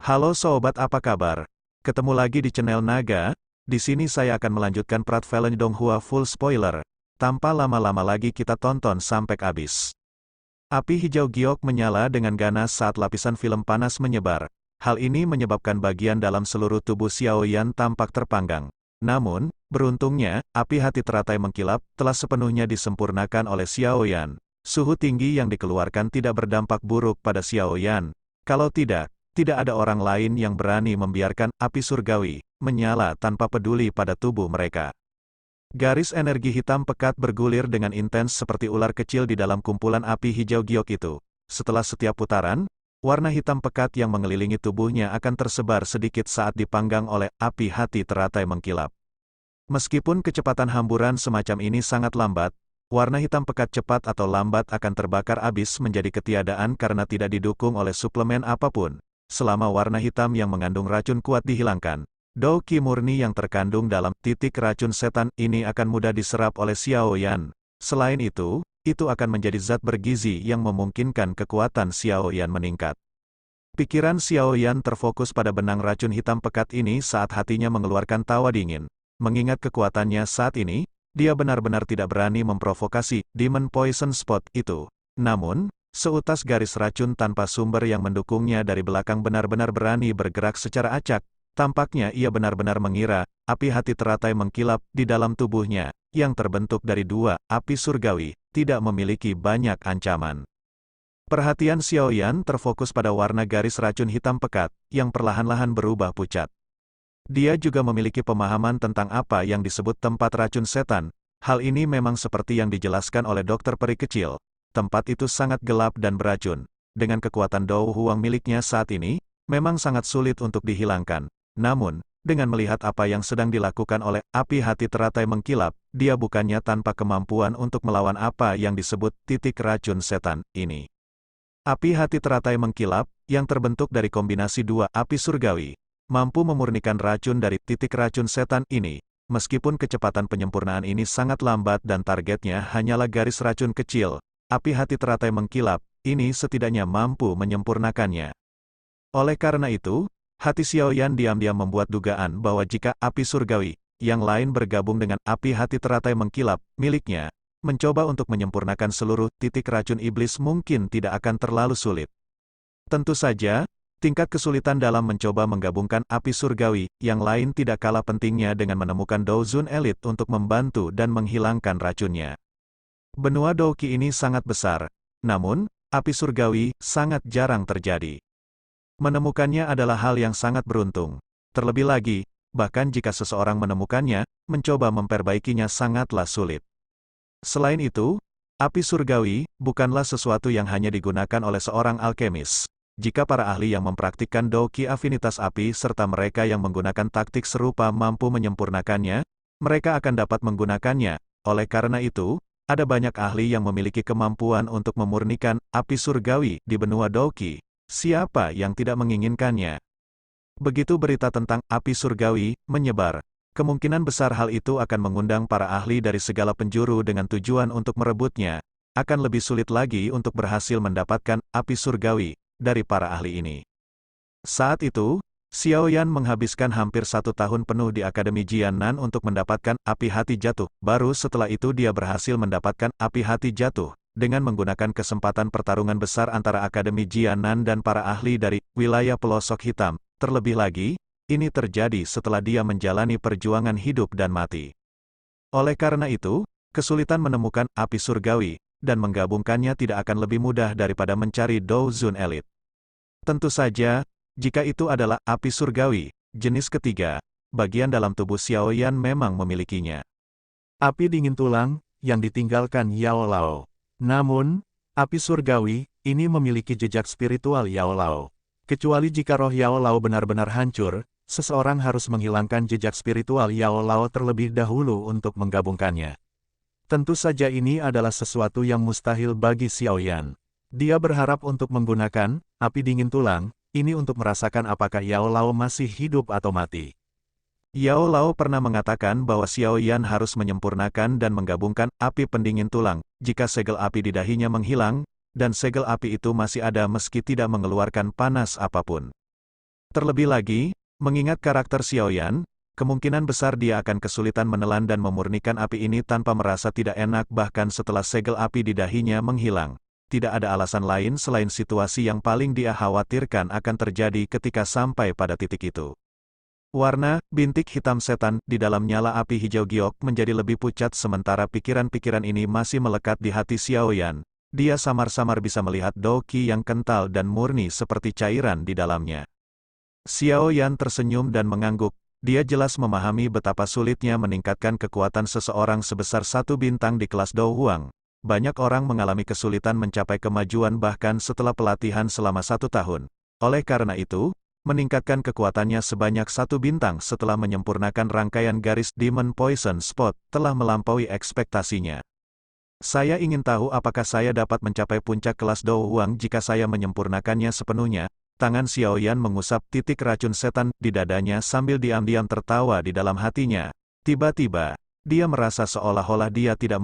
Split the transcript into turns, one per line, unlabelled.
Halo sobat, apa kabar? Ketemu lagi di channel Naga. Di sini saya akan melanjutkan Prat Valen Donghua full spoiler. Tanpa lama-lama lagi kita tonton sampai habis. Api hijau giok menyala dengan ganas saat lapisan film panas menyebar. Hal ini menyebabkan bagian dalam seluruh tubuh Xiao Yan tampak terpanggang. Namun, beruntungnya, api hati teratai mengkilap telah sepenuhnya disempurnakan oleh Xiao Yan. Suhu tinggi yang dikeluarkan tidak berdampak buruk pada Xiao Yan. Kalau tidak ada orang lain yang berani membiarkan api surgawi menyala tanpa peduli pada tubuh mereka. Garis energi hitam pekat bergulir dengan intens seperti ular kecil di dalam kumpulan api hijau giok itu. Setelah setiap putaran, warna hitam pekat yang mengelilingi tubuhnya akan tersebar sedikit saat dipanggang oleh api hati teratai mengkilap. Meskipun kecepatan hamburan semacam ini sangat lambat, warna hitam pekat cepat atau lambat akan terbakar habis menjadi ketiadaan karena tidak didukung oleh suplemen apapun. Selama warna hitam yang mengandung racun kuat dihilangkan, Dao Qi murni yang terkandung dalam titik racun setan ini akan mudah diserap oleh Xiao Yan. Selain itu akan menjadi zat bergizi yang memungkinkan kekuatan Xiao Yan meningkat. Pikiran Xiao Yan terfokus pada benang racun hitam pekat ini saat hatinya mengeluarkan tawa dingin. Mengingat kekuatannya saat ini, dia benar-benar tidak berani memprovokasi Demon Poison Spot itu. Namun, seutas garis racun tanpa sumber yang mendukungnya dari belakang benar-benar berani bergerak secara acak. Tampaknya ia benar-benar mengira, api hati teratai mengkilap di dalam tubuhnya, yang terbentuk dari dua api surgawi, tidak memiliki banyak ancaman. Perhatian Xiao Yan terfokus pada warna garis racun hitam pekat, yang perlahan-lahan berubah pucat. Dia juga memiliki pemahaman tentang apa yang disebut tempat racun setan. Hal ini memang seperti yang dijelaskan oleh dokter peri kecil. Tempat itu sangat gelap dan beracun. Dengan kekuatan Dao Huang miliknya saat ini, memang sangat sulit untuk dihilangkan. Namun, dengan melihat apa yang sedang dilakukan oleh api hati teratai mengkilap, dia bukannya tanpa kemampuan untuk melawan apa yang disebut titik racun setan ini. Api hati teratai mengkilap, yang terbentuk dari kombinasi dua api surgawi, mampu memurnikan racun dari titik racun setan ini. Meskipun kecepatan penyempurnaan ini sangat lambat dan targetnya hanyalah garis racun kecil, api hati teratai mengkilap, ini setidaknya mampu menyempurnakannya. Oleh karena itu, hati Xiao Yan diam-diam membuat dugaan bahwa jika api surgawi yang lain bergabung dengan api hati teratai mengkilap miliknya, mencoba untuk menyempurnakan seluruh titik racun iblis mungkin tidak akan terlalu sulit. Tentu saja, tingkat kesulitan dalam mencoba menggabungkan api surgawi yang lain tidak kalah pentingnya dengan menemukan Dao Zun Elite untuk membantu dan menghilangkan racunnya. Benua Dao Qi ini sangat besar, namun, api surgawi sangat jarang terjadi. Menemukannya adalah hal yang sangat beruntung. Terlebih lagi, bahkan jika seseorang menemukannya, mencoba memperbaikinya sangatlah sulit. Selain itu, api surgawi bukanlah sesuatu yang hanya digunakan oleh seorang alkemis. Jika para ahli yang mempraktikkan Dao Qi afinitas api serta mereka yang menggunakan taktik serupa mampu menyempurnakannya, mereka akan dapat menggunakannya. Oleh karena itu, ada banyak ahli yang memiliki kemampuan untuk memurnikan api surgawi di benua Dao Qi. Siapa yang tidak menginginkannya? Begitu berita tentang api surgawi menyebar, kemungkinan besar hal itu akan mengundang para ahli dari segala penjuru dengan tujuan untuk merebutnya. Akan lebih sulit lagi untuk berhasil mendapatkan api surgawi dari para ahli ini. Saat itu, Xiao Yan menghabiskan hampir 1 tahun penuh di Akademi Jiannan untuk mendapatkan api hati jatuh. Baru setelah itu dia berhasil mendapatkan api hati jatuh dengan menggunakan kesempatan pertarungan besar antara Akademi Jiannan dan para ahli dari wilayah pelosok hitam. Terlebih lagi, ini terjadi setelah dia menjalani perjuangan hidup dan mati. Oleh karena itu, kesulitan menemukan api surgawi dan menggabungkannya tidak akan lebih mudah daripada mencari Dao Zun Elite. Tentu saja, jika itu adalah api surgawi jenis ketiga, bagian dalam tubuh Xiao Yan memang memilikinya. Api dingin tulang yang ditinggalkan Yao Lao. Namun, api surgawi ini memiliki jejak spiritual Yao Lao. Kecuali jika roh Yao Lao benar-benar hancur, seseorang harus menghilangkan jejak spiritual Yao Lao terlebih dahulu untuk menggabungkannya. Tentu saja ini adalah sesuatu yang mustahil bagi Xiao Yan. Dia berharap untuk menggunakan api dingin tulang ini untuk merasakan apakah Yao Lao masih hidup atau mati. Yao Lao pernah mengatakan bahwa Xiao Yan harus menyempurnakan dan menggabungkan api pendingin tulang. Jika segel api di dahinya menghilang, dan segel api itu masih ada meski tidak mengeluarkan panas apapun. Terlebih lagi, mengingat karakter Xiaoyan, kemungkinan besar dia akan kesulitan menelan dan memurnikan api ini tanpa merasa tidak enak bahkan setelah segel api di dahinya menghilang. Tidak ada alasan lain selain situasi yang paling dia khawatirkan akan terjadi ketika sampai pada titik itu. Warna, bintik hitam setan, di dalam nyala api hijau giok menjadi lebih pucat sementara pikiran-pikiran ini masih melekat di hati Xiaoyan. Dia samar-samar bisa melihat Doqi yang kental dan murni seperti cairan di dalamnya. Xiaoyan tersenyum dan mengangguk. Dia jelas memahami betapa sulitnya meningkatkan kekuatan seseorang sebesar 1 bintang di kelas Dou Huang. Banyak orang mengalami kesulitan mencapai kemajuan bahkan setelah pelatihan selama 1 tahun. Oleh karena itu, meningkatkan kekuatannya sebanyak 1 bintang setelah menyempurnakan rangkaian garis Demon Poison Spot telah melampaui ekspektasinya. Saya ingin tahu apakah saya dapat mencapai puncak kelas Dou Huang jika saya menyempurnakannya sepenuhnya. Tangan Xiaoyan mengusap titik racun setan di dadanya sambil diam-diam tertawa di dalam hatinya. Tiba-tiba, dia merasa seolah-olah dia tidak membenci